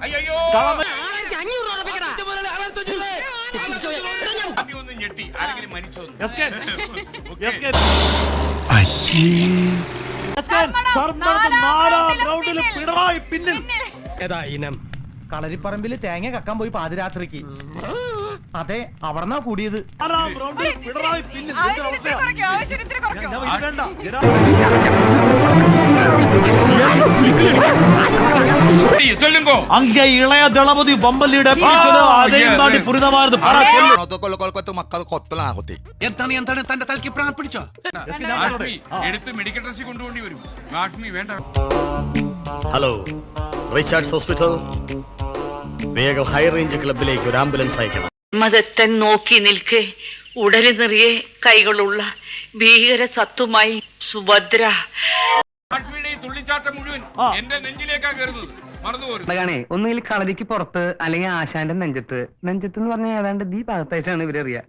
അയ്യോ ഒന്ന് ഞെട്ടി ആരെങ്കിലും മരിച്ചോ പിണറായി പിന്നിൽ ഏതാ ഇനം? കളരിപ്പറമ്പില് തേങ്ങ കക്കാൻ പോയി പാതിരാത്രിക്ക്. അതെ, അവിടെന്നാ കൂടിയത്. പിണറായി പിന്നിൽ அங்க இளைய தளபதி பம்பலிட அதையும் தாண்டி புரிதமானது തന്റെ തലക്ക് പ്രാണം പിടിച്ചോ എടുത്ത് മെഡിക്കൽ ഡ്രസ്സിൽ കൊണ്ടുപോണ്ടി വരും. കാശ്മീർ വേണ്ട. ഹലോ, റിച്ചാർഡ്സ് ഹോസ്പിറ്റൽ, വേഗം ഹൈ റേഞ്ച് ക്ലബിലേക്ക് ഒരു ആംബുലൻസ് അയക്കണം. മതത്തൻ നോക്കി നിൽക്കെ ഉടല് നിറയെ കൈകളുള്ള ഭീകര സത്തുമായി സുഭദ്ര. കാശ്മീരിലെ ഈ തുള്ളിച്ചാട്ടം മുഴുവൻ എന്റെ നെഞ്ചിലേക്കാ കയറുന്നത്. മറന്നുപോരും. ഒന്നുകിൽ കളരിക്ക് പുറത്ത് അല്ലെങ്കിൽ ആശാന്റെ നെഞ്ചത്ത് എന്ന് പറഞ്ഞാൽ ഏതാണ്ട് ഈ ഭാഗത്തായിട്ടാണ് ഇവരറിയാം.